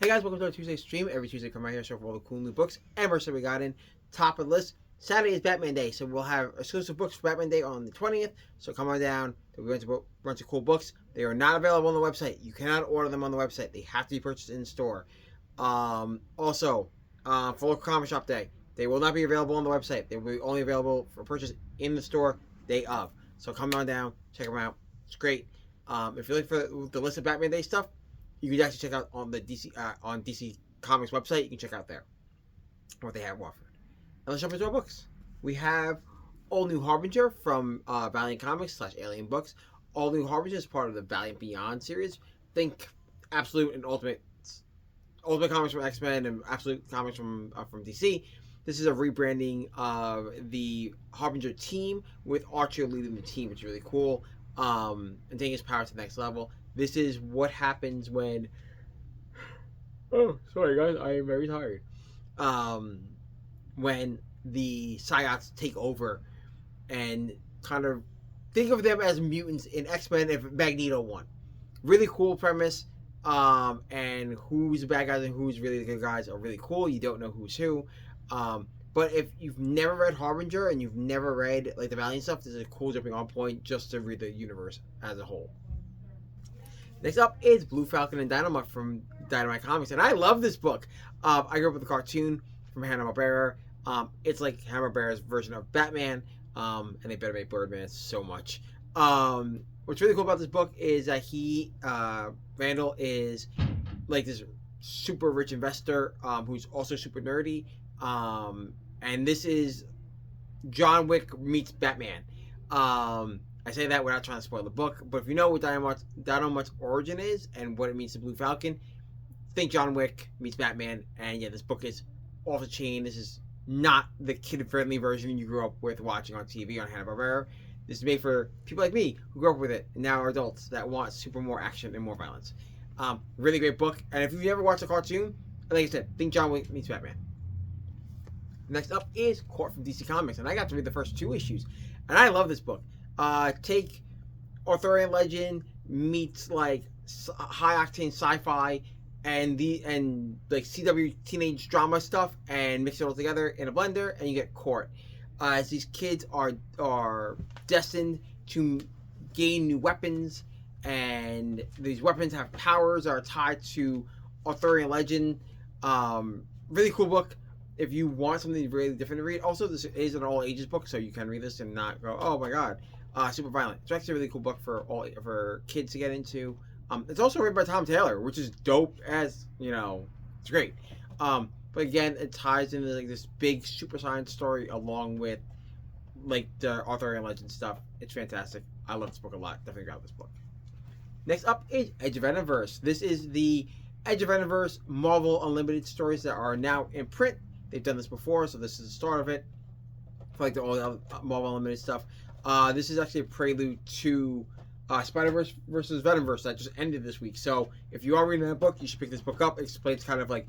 Hey guys, welcome to our Tuesday stream. Every Tuesday, come right here, show for all the cool new books and merch that we got in. Top of the list, Saturday is Batman Day, so we'll have exclusive books for Batman Day on the 20th. So come on down. We're going to bunch of cool books. They are not available on the website. You cannot order them on the website. They have to be purchased in store. Also, for local comic shop day, they will not be available on the website. They will be only available for purchase in the store day of. So come on down, check them out. It's great. If you're looking for the list of Batman Day stuff, you can actually check out on the DC Comics website. You can check out there what they have offered. And let's jump into our books. We have All New Harbinger from Valiant Comics / Alien Books. All New Harbinger is part of the Valiant Beyond series. Think Absolute and Ultimate Comics from X-Men and Absolute Comics from DC. This is a rebranding of the Harbinger team with Archer leading the team, which is really cool. And taking his power to the next level. This is what happens when... Oh, sorry guys, I am very tired. When the C.O.R.T take over and kind of think of them as mutants in X-Men if Magneto won. Really cool premise. And who's the bad guys and who's really the good guys are really cool. You don't know who's who. But if you've never read Harbinger and you've never read like the Valiant stuff, this is a cool jumping on point just to read the universe as a whole. Next up is Blue Falcon and Dynamite from Dynamite Comics, and I love this book. I grew up with the cartoon from Hanna-Barbera. It's like Hanna-Barbera's version of Batman, and they better make Birdman so much. What's really cool about this book is that Randall is like this super rich investor who's also super nerdy, and this is John Wick meets Batman. I say that without trying to spoil the book, but if you know what Dynomutt's origin is and what it means to Blue Falcon, think John Wick meets Batman, and yeah, this book is off the chain. This is not the kid-friendly version you grew up with watching on TV on Hanna-Barbera. This is made for people like me who grew up with it and now are adults that want super more action and more violence. Really great book, and if you've ever watched a cartoon, like I said, think John Wick meets Batman. Next up is C.O.R.T from DC Comics, and I got to read the first 2 issues, and I love this book. Take Arthurian legend meets like high octane sci-fi and like CW teenage drama stuff and mix it all together in a blender and you get C.O.R.T. As these kids are destined to gain new weapons, and these weapons have powers that are tied to Arthurian legend. Really cool book. If you want something really different to read, also this is an all ages book, so you can read this and not go, oh my god. Super violent. It's actually a really cool book for kids to get into. It's also written by Tom Taylor, which is dope as, it's great. But again, it ties into like this big super science story along with like the Arthurian legend stuff. It's fantastic. I love this book a lot. Definitely grab this book. Next up is Edge of Venomverse. This is the Edge of Venomverse Marvel Unlimited stories that are now in print. They've done this before, so this is the start of it. For like all the other Marvel Unlimited stuff. This is actually a prelude to Spiderverse versus Venomverse that just ended this week. So if you are reading that book, you should pick this book up. It explains kind of like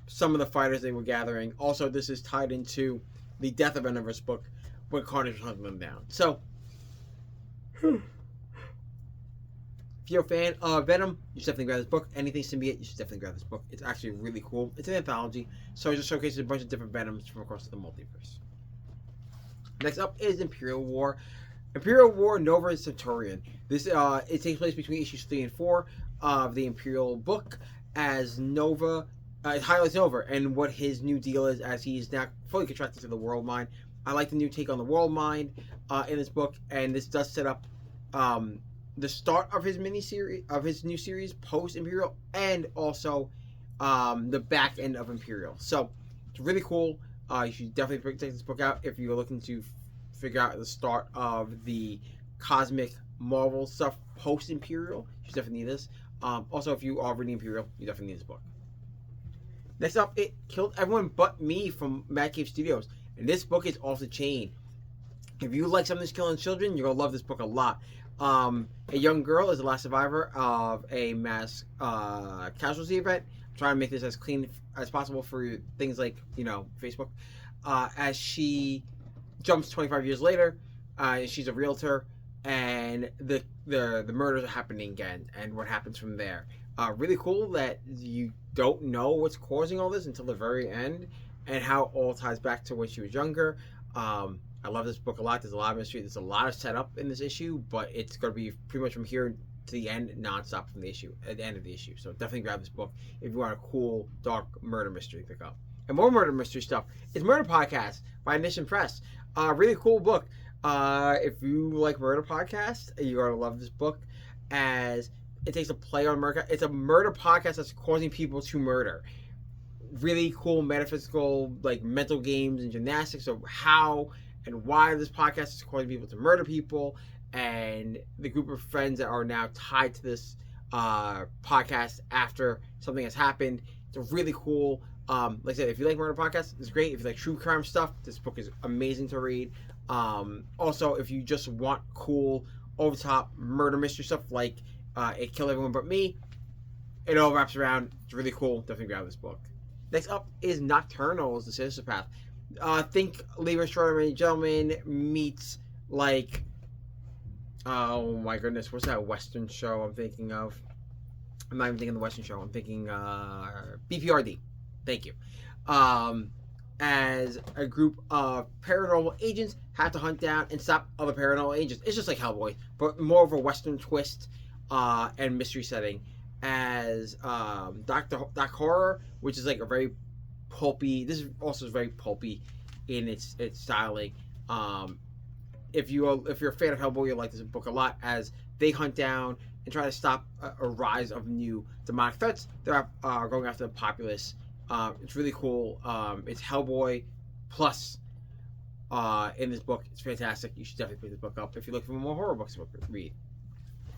some of the fighters they were gathering. Also, this is tied into the Death of Venomverse book when Carnage was hunting them down. So if you're a fan of Venom, you should definitely grab this book. Anything symbiote, you should definitely grab this book. It's actually really cool. It's an anthology, so it just showcases a bunch of different Venoms from across the multiverse. Next up is Imperial War. Imperial War, Nova and Centurion. This it takes place between issues 3 and 4 of the Imperial book as Nova. It highlights Nova and what his new deal is as he's now fully contracted to the World Mind. I like the new take on the World Mind in this book, and this does set up the start of his miniseries, of his new series post Imperial, and also the back end of Imperial. So it's really cool. You should definitely check this book out if you're looking to figure out the start of the cosmic Marvel stuff post Imperial. You should definitely need this. Also, if you are reading Imperial, you definitely need this book. Next up, It Killed Everyone But Me from Madcave Studios, and this book is off the chain. If you like something that's killing children, you're gonna love this book a lot. A young girl is the last survivor of a mass casualty event. I'm trying to make this as clean as possible for things like Facebook. As she jumps 25 years later, she's a realtor, and the murders are happening again, and what happens from there. Really cool that you don't know what's causing all this until the very end, and how it all ties back to when she was younger. I love this book a lot. There's a lot of mystery. There's a lot of setup in this issue, but it's going to be pretty much from here to the end, nonstop from the issue, at the end of the issue. So definitely grab this book if you want a cool, dark murder mystery to pick up. And more murder mystery stuff is Murder Podcast by Nation Press. Really cool book. If you like murder podcasts, you're going to love this book, as it takes a play on murder. It's a murder podcast that's causing people to murder. Really cool metaphysical, like, mental games and gymnastics of how and why this podcast is causing people to murder people, and the group of friends that are now tied to this podcast after something has happened. It's really cool. Like I said, if you like murder podcasts, it's great. If you like true crime stuff, this book is amazing to read. Also, if you just want cool, over-the-top murder mystery stuff like It Killed Everyone But Me, it all wraps around. It's really cool. Definitely grab this book. Next up is Nocturnals The Sinister Path. Think Leave Extraordinary Gentleman meets, like, oh my goodness, what's that Western show I'm thinking of? I'm not even thinking of the Western show. I'm thinking BPRD. Thank you. As a group of paranormal agents have to hunt down and stop other paranormal agents. It's just like Hellboy, but more of a Western twist and mystery setting. As Doc Horror, which is like a very pulpy. This is also very pulpy in its styling. If you're a fan of Hellboy, you'll like this book a lot, as they hunt down and try to stop a rise of new demonic threats that are going after the populace. It's really cool. It's Hellboy plus in this book. It's fantastic. You should definitely pick this book up if you're looking for more horror books to read.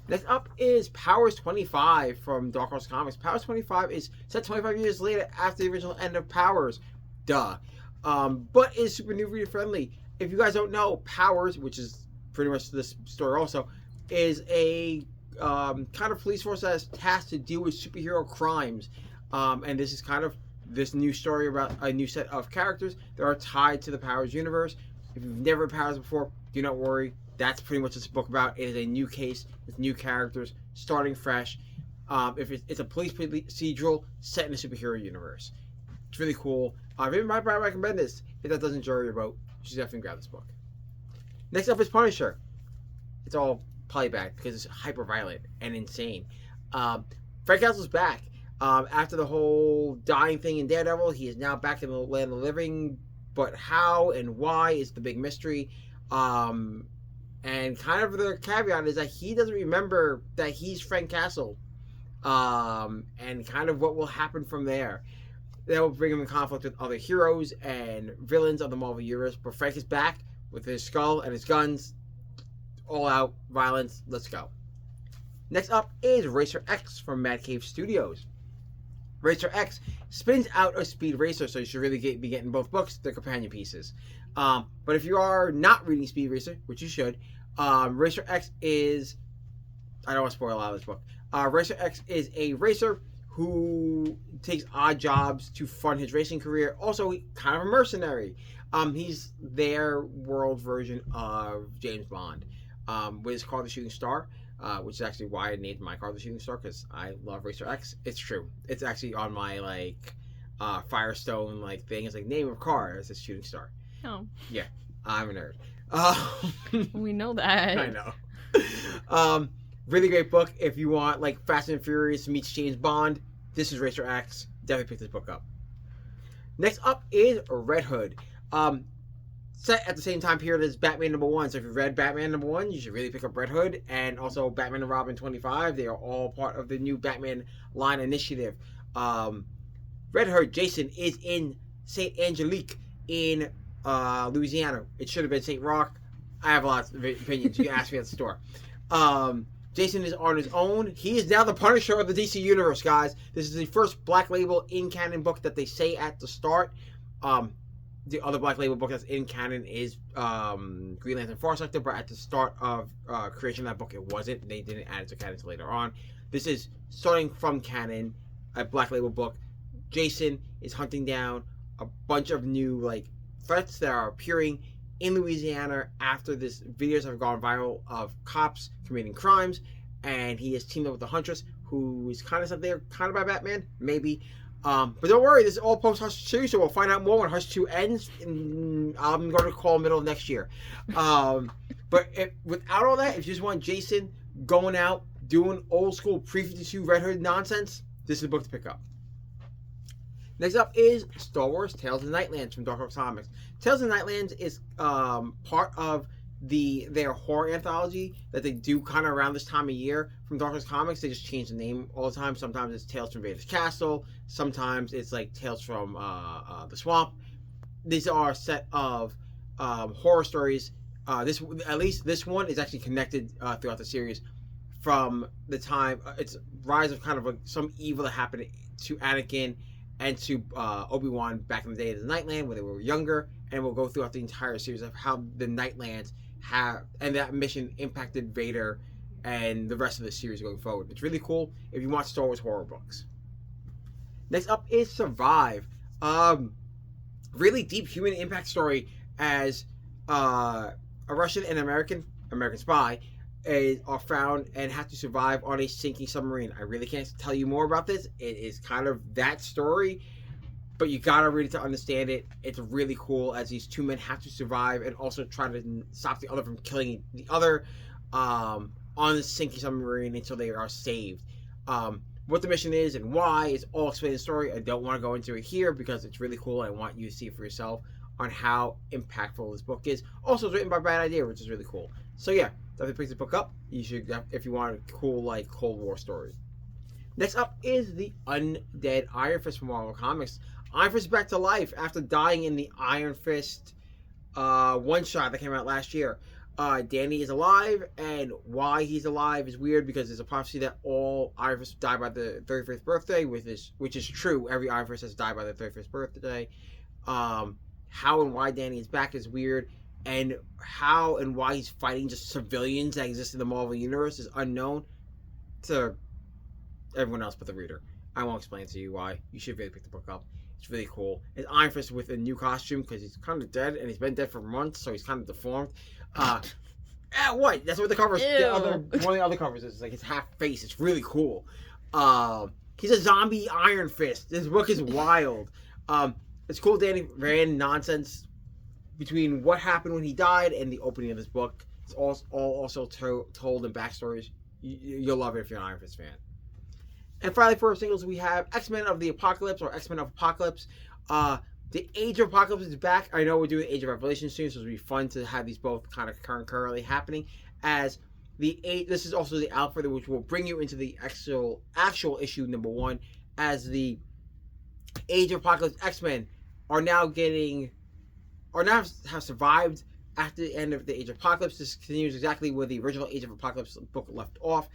Next up is Powers 25 from Dark Horse Comics. Powers 25 is set 25 years later after the original end of Powers. Duh. But is super new reader friendly. If you guys don't know, Powers, which is pretty much this story also, is a kind of police force that is tasked to deal with superhero crimes. And this is kind of this new story about a new set of characters that are tied to the Powers universe. If you've never read Powers before, do not worry. That's pretty much what this book about. It is a new case with new characters, starting fresh. It's a police procedural set in a superhero universe. It's really cool. I might recommend this. If that doesn't jar your boat, you should definitely grab this book. Next up is Punisher. It's all playback because it's hyper violent and insane. Frank Castle's back. After the whole dying thing in Daredevil, he is now back in the land of the living. But how and why is the big mystery. And kind of the caveat is that he doesn't remember that he's Frank Castle. And kind of what will happen from there. That will bring him in conflict with other heroes and villains of the Marvel Universe. But Frank is back with his skull and his guns. All out violence. Let's go. Next up is Racer X from Madcave Studios. Racer X spins out of Speed Racer, so you should really be getting both books. They're companion pieces. But if you are not reading Speed Racer, which you should, Racer X is... I don't want to spoil a lot of this book. Racer X is a racer who takes odd jobs to fund his racing career. Also, kind of a mercenary. He's their world version of James Bond. With his car, the Shooting Star, which is actually why I named my car the Shooting Star, because I love Racer X. It's true. It's actually on my Firestone thing. It's like name of car as a Shooting Star. Oh. Yeah, I'm a nerd. We know that. I know. Really great book. If you want Fast and Furious meets James Bond, this is Racer X. Definitely pick this book up. Next up is Red Hood. Set at the same time period as Batman #1. So if you've read Batman #1, you should really pick up Red Hood. And also Batman and Robin 25. They are all part of the new Batman line initiative. Red Hood, Jason, is in St. Angelique in Louisiana. It should have been St. Rock. I have lots of opinions. You can ask me at the store. Jason is on his own. He is now the Punisher of the DC Universe, guys. This is the first Black Label in canon book that they say at the start. The other Black Label book that's in canon is Green Lantern Far Sector, but at the start of creation of that book, it wasn't. They didn't add it to canon until later on. This is starting from canon, a Black Label book. Jason is hunting down a bunch of new threats that are appearing in Louisiana after this videos have gone viral of cops committing crimes, and he has teamed up with the Huntress, who is kind of something kind of by Batman, maybe. But don't worry, this is all post Hush 2, so we'll find out more when Hush 2 ends. I'm going to call middle of next year. But without all that, if you just want Jason going out, doing old school pre-52 Red Hood nonsense, this is the book to pick up. Next up is Star Wars Tales of the Nightlands from Dark Horse Comics. Tales of the Nightlands is part of their horror anthology that they do kind of around this time of year from Dark Horse Comics. They just change the name all the time. Sometimes it's Tales from Vader's Castle. Sometimes it's like Tales from the Swamp. These are a set of horror stories. At least this one is actually connected throughout the series from the time it's rise of kind of some evil that happened to Anakin and to Obi-Wan back in the day of the Nightland when they were younger, and we'll go throughout the entire series of how the Nightlands and that mission impacted Vader and the rest of the series going forward. It's really cool if you want Star Wars horror books. Next up is Survive. Really deep human impact story as a Russian and American spy are found and have to survive on a sinking submarine. I really can't tell you more about this. It is kind of that story, but you gotta read it to understand it. It's really cool as these two men have to survive and also try to stop the other from killing the other on the sinking submarine until they are saved. What the mission is and why is all explained in the story. I don't want to go into it here because it's really cool. I want you to see it for yourself on how impactful this book is. Also, it's written by Bad Idea, which is really cool. So yeah, definitely pick this book up. You should, if you want a cool like Cold War story. Next up is the Undead Iron Fist from Marvel Comics. Iron Fist is back to life after dying in the Iron Fist one-shot that came out last year. Danny is alive, and why he's alive is weird because there's a prophecy that all Iron Fists die by the 35th birthday, which is true. Every Iron Fist has died by their 35th birthday. How and why Danny is back is weird, and how and why he's fighting just civilians that exist in the Marvel Universe is unknown to everyone else but the reader. I won't explain to you why. You should really pick the book up. It's really cool. It's Iron Fist with a new costume because he's kind of dead, and he's been dead for months, so he's kind of deformed. What? That's what the covers. One of the other covers is like his half face. It's really cool. He's a zombie Iron Fist. This book is wild. It's cool. Danny ran nonsense between what happened when he died and the opening of this book. It's all also told in backstories. You'll love it if you're an Iron Fist fan. And finally, for our singles, we have X-Men of the Apocalypse or X-Men of Apocalypse. The Age of Apocalypse is back. I know we're doing Age of Revelation soon, so it'll be fun to have these both kind of concurrently happening. As this is also the alpha, which will bring you into the actual issue number 1, as the Age of Apocalypse X-Men have survived after the end of the Age of Apocalypse. This continues exactly where the original Age of Apocalypse book left off,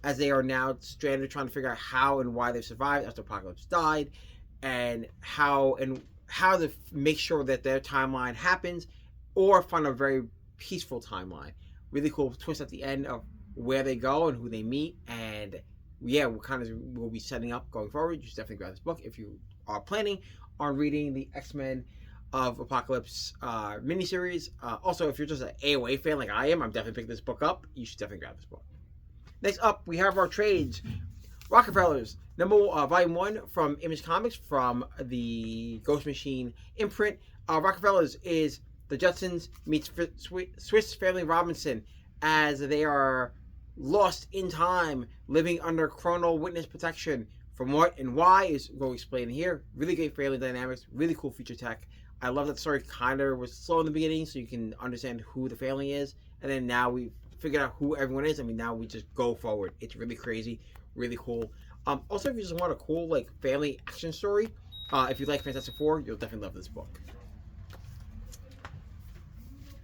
as they are now stranded trying to figure out how and why they've survived after Apocalypse died, and how to make sure that their timeline happens or find a very peaceful timeline. Really cool twist at the end of where they go and who they meet, and yeah, we'll be setting up going forward. You should definitely grab this book if you are planning on reading the X-Men of Apocalypse miniseries. Also, if you're just an AOA fan like I am, I'm definitely picking this book up. You should definitely grab this book. Next up, we have our trades. Rocketfellers, Volume 1 from Image Comics from the Ghost Machine imprint. Rocketfellers is the Jetsons meets Swiss Family Robinson as they are lost in time, living under chronal witness protection. From what and why is what we explain here. Really great family dynamics, really cool feature tech. I love that the story kind of was slow in the beginning so you can understand who the family is, and then now we figured out who everyone is. I mean, now we just go forward. It's really crazy, really cool. Also, if you just want a cool like family action story, if you like Fantastic Four, you'll definitely love this book.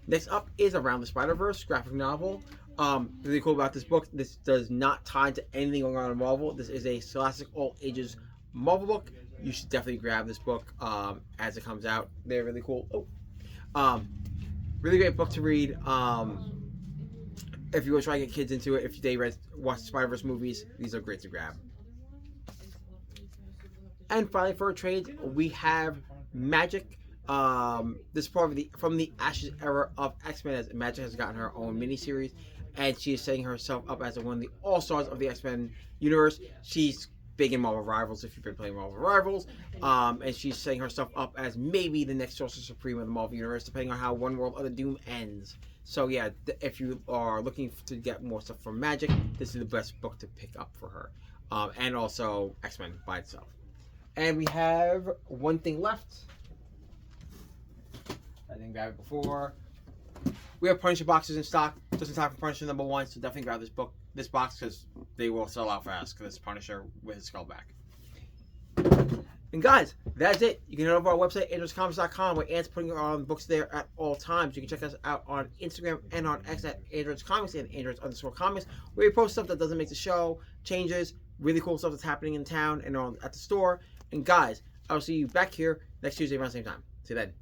Next up is Around the Spiderverse graphic novel. Really cool about this book. This does not tie to anything going on in Marvel. This is a Scholastic All Ages Marvel book. You should definitely grab this book as it comes out. They're really cool. Really great book to read. If you want to try to get kids into it, if they watch the Spider-Verse movies, these are great to grab. And finally, for a trade, we have Magik. This is probably from the Ashes era of X-Men, as Magik has gotten her own miniseries. and she is setting herself up as one of the all-stars of the X-Men universe. She's big in Marvel Rivals if you've been playing Marvel Rivals, and she's setting herself up as maybe the next Sorcerer Supreme of the Marvel universe, depending on how One World of the Doom ends. So yeah, if you are looking to get more stuff from Magik, this is the best book to pick up for her, and also X-Men by itself. And we have one thing left. I didn't grab it before. We have Punisher boxes in stock, just in time for Punisher #1, so definitely grab this box, because they will sell out fast, because it's Punisher with his skull back. And guys, that's it. You can head over to our website, androidscomics.com, where Ant's putting on books there at all times. You can check us out on Instagram and on X at androidscomics and androids_comics, where we post stuff that doesn't make the show, changes, really cool stuff that's happening in town and at the store. And guys, I'll see you back here next Tuesday around the same time. See you then.